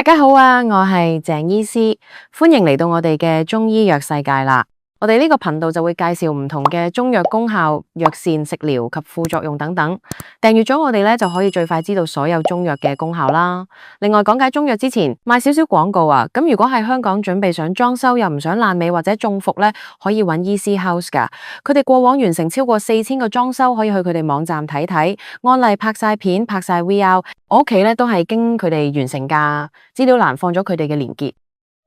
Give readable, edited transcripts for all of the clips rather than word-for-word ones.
大家好啊，我係鄭醫師，歡迎嚟到我哋嘅中醫藥世界啦。我哋呢個頻道就會介紹唔同嘅中藥功效、藥膳、食療及副作用等等。訂閱咗我哋咧，就可以最快知道所有中藥嘅功效啦。另外講解中藥之前，賣少少廣告啊。咁如果喺香港準備想裝修又唔想爛尾或者中伏咧，可以揾 Easy House 噶。佢哋過往完成超過4000個裝修，可以去佢哋網站睇睇，案例拍晒片、拍晒 VR。我屋企咧都係經佢哋完成噶，資料欄放咗佢哋嘅連結。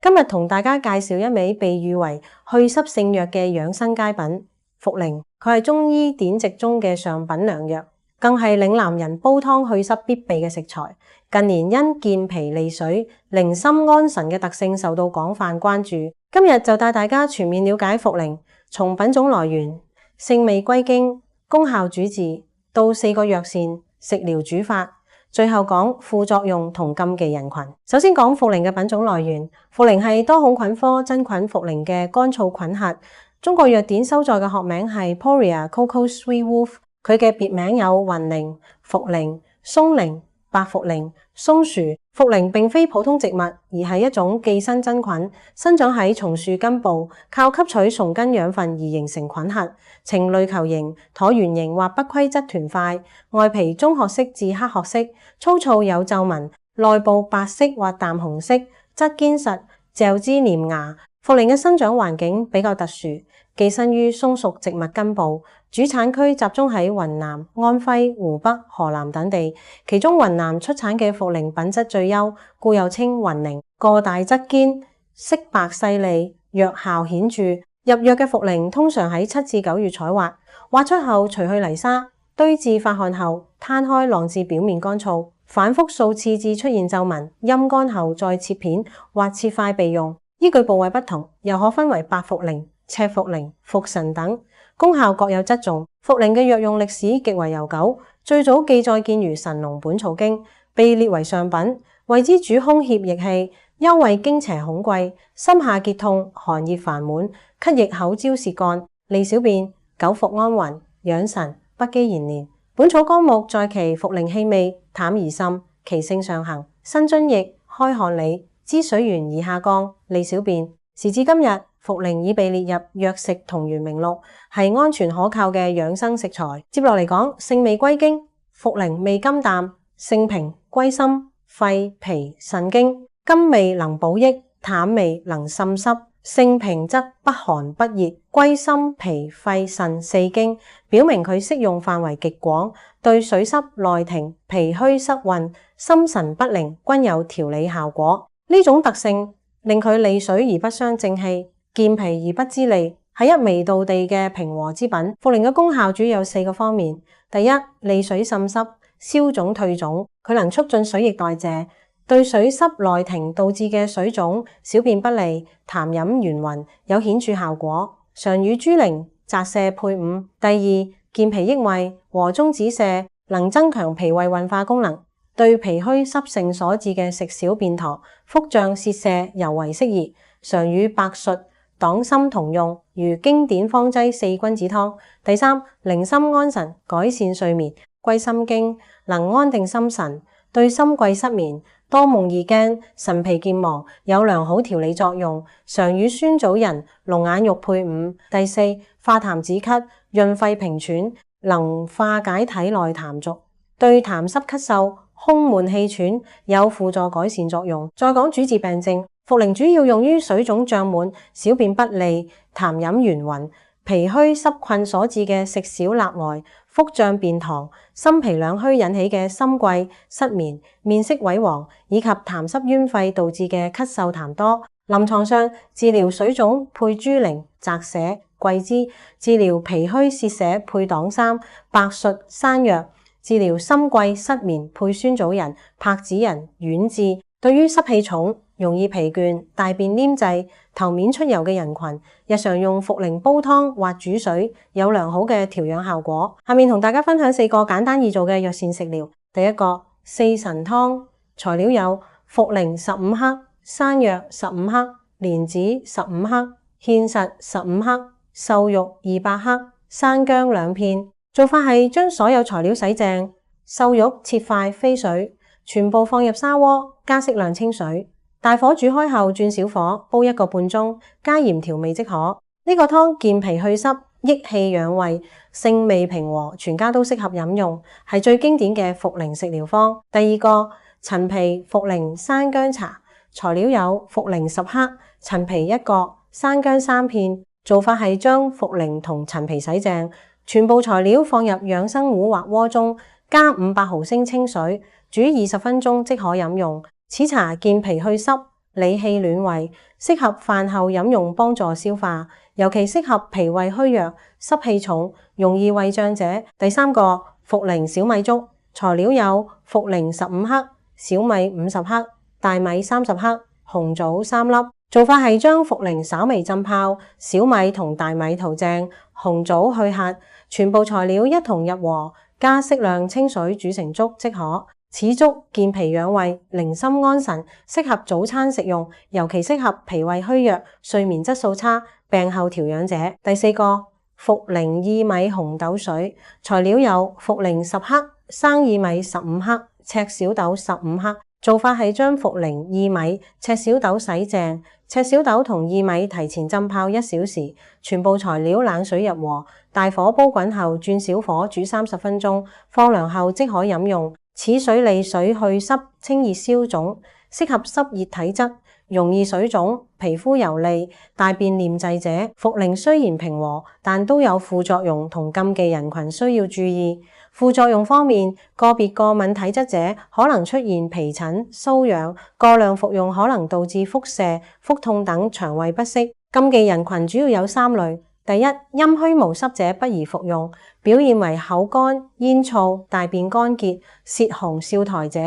今日同大家介紹一味被譽為去濕聖藥嘅養生佳品茯苓，佢係中醫典籍中嘅上品良藥，更係嶺南人煲湯去濕必備嘅食材。近年因健脾利水、寧心安神嘅特性受到廣泛關注。今日就帶大家全面了解茯苓，從品種來源、性味歸經、功效主治到4個藥膳、食療煮法。最後講副作用同禁忌人群。首先講茯苓嘅品種來源，茯苓係多孔菌科真菌茯苓嘅乾燥菌核。中國藥典收載嘅學名係 Poria Coco Sweetwolf， 佢嘅別名有雲苓、茯苓、松苓、白茯苓、松樹。茯苓並非普通植物，而係一種寄生真菌，生長喺松樹根部，靠吸取蟲根養分而形成菌核，呈類球形、橢圓形或不規則團塊，外皮棕褐色至黑褐色，粗糙有皺紋，內部白色或淡紅色，質堅實，嚼之黏牙。茯苓嘅生長環境比較特殊，寄生於松屬植物根部，主產區集中喺雲南、安徽、湖北、河南等地，其中雲南出產嘅茯苓品質最優，故又稱雲苓。個大質堅，色白細膩，藥效顯著。入藥嘅茯苓通常喺7至9月採挖，挖出後除去泥沙，堆至發汗後攤開晾至表面乾燥，反覆數次至出現皺紋，陰乾後再切片或切塊備用。依據部位不同，又可分為白茯苓、赤茯苓、茯神等，功效各有側重。茯苓嘅藥用歷史極為悠久，最早記載見於《神農本草經》，被列為上品，謂之主胸脅逆氣，優胃經邪恐悸，心下結痛，寒熱煩悶，咳液口焦舌乾，利小便，久服安魂，養神，不羈延年。《本草綱目》在其茯苓氣味淡而滲，其性上行，生津液，開汗理，滋水源而下降，利小便。時至今日，茯苓已被列入藥食同源名錄，係安全可靠嘅養生食材。接落嚟講性味歸經，茯苓味甘淡，性平，歸心、肺、脾、腎經。甘味能補益，淡味能滲濕。性平則不寒不熱，歸心、脾、肺、腎4經，表明佢適用範圍極廣，對水濕、內停、脾虛失運、心神不寧均有調理效果。呢種特性令佢利水而不傷正氣，健脾而不滋膩，係一味道地嘅平和之品。茯苓嘅功效主要有4個方面。第一，利水滲濕，消腫退腫，佢能促進水液代謝，對水濕內停導致嘅水腫、小便不利、痰飲圓暈有顯著效果。常與豬苓、澤瀉配伍。第二，健脾益胃，和中止瀉，能增強脾胃運化功能，對脾虛濕盛所致嘅食小便溏、腹脹泄瀉尤為適宜。常與白術、黨參同用，如經典方劑4君子湯。第三，寧心安神，改善睡眠，歸心經，能安定心神，對心悸失眠、多夢易驚、神疲健忘有良好調理作用。常與酸棗仁、龍眼肉配伍。第四，化痰止咳，潤肺平喘，能化解體內痰濁，對痰濕咳嗽、胸悶氣喘有輔助改善作用。再講主治病症，茯苓主要用於水腫脹滿、小便不利、痰飲圓暈、脾虛濕困所致嘅食少納呆、腹脹便溏、心脾兩虛引起嘅心悸、失眠、面色萎黃，以及痰濕嚥肺導致嘅咳嗽痰多。臨床上治療水腫配豬苓、澤瀉、桂枝；治療脾虛泄瀉配黨參、白術、山藥；治療心悸失眠配酸棗仁、柏子仁、丸治。對於濕氣重、容易疲倦、大便黏滯、頭面出油嘅人群，日常用茯苓煲湯或煮水，有良好嘅調養效果。下面同大家分享4個簡單易做嘅藥膳食療。第一個，四神湯，材料有茯苓15克、山藥15克、蓮子15克、芡實15克、瘦肉200克、生薑2片。做法係將所有材料洗淨，瘦肉切塊飛水，全部放入砂鍋，加適量清水，大火煮開後轉小火煲1個半鐘，加鹽調味即可。呢個湯健脾去濕、益氣養胃、性味平和，全家都適合飲用，係最經典嘅茯苓食療方。第二個，陳皮、茯苓、生薑茶。材料有茯苓10克、陳皮1個、生薑3片。做法係將茯苓同陳皮洗淨，全部材料放入養生壺或鍋中，加500毫升清水，煮20分鐘即可飲用。此茶健脾去濕、理氣暖胃，適合飯後飲用，幫助消化，尤其適合脾胃虛弱、濕氣重、容易胃脹者。第三個，茯苓小米粥。材料有茯苓15克、小米50克、大米30克、紅棗3粒。做法係將茯苓稍微浸泡，小米同大米塗淨，紅棗去核，全部材料一同入鍋，加適量清水煮成粥即可。此粥健脾養胃、寧心安神，適合早餐食用，尤其適合脾胃虛弱、睡眠質素差、病後調養者。第四個，茯苓薏米紅豆水。材料有茯苓10克、生薏米15克、赤小豆15克。做法係將茯苓、薏米、赤小豆洗淨，赤小豆同薏米提前浸泡1小時，全部材料冷水入鍋，大火煲滾後轉小火煮30分鐘，放涼後即可飲用。此水利水去濕、清熱消腫，適合濕熱體質、容易水腫、皮膚油膩、大便黏滯者。茯苓雖然平和，但都有副作用同禁忌人群需要注意。副作用方面，個別過敏體質者可能出現皮疹、瘙癢，過量服用可能導致腹瀉、腹痛等腸胃不適。禁忌人群主要有3類。第一，陰虛無濕者不宜服用，表現為口乾、煙燥、大便乾結、舌紅、少苔者，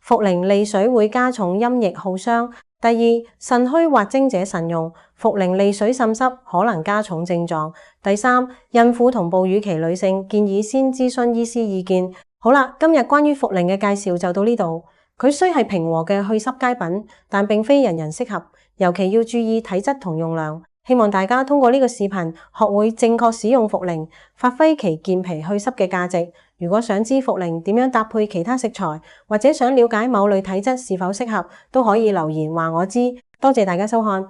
茯苓利水會加重陰液耗傷。第二，腎虛或精者慎用，茯苓利水滲濕可能加重症狀。第三，孕婦同哺乳期女性建議先諮詢醫師意見。好啦，今日關於茯苓嘅介紹就到呢度。佢雖係平和嘅去濕佳品，但並非人人適合，尤其要注意體質同用量。希望大家通過呢個視頻學會正確使用茯苓，發揮其健脾去濕嘅價值。如果想知茯苓點樣搭配其他食材，或者想了解某類體質是否適合，都可以留言話我知。多謝大家收看。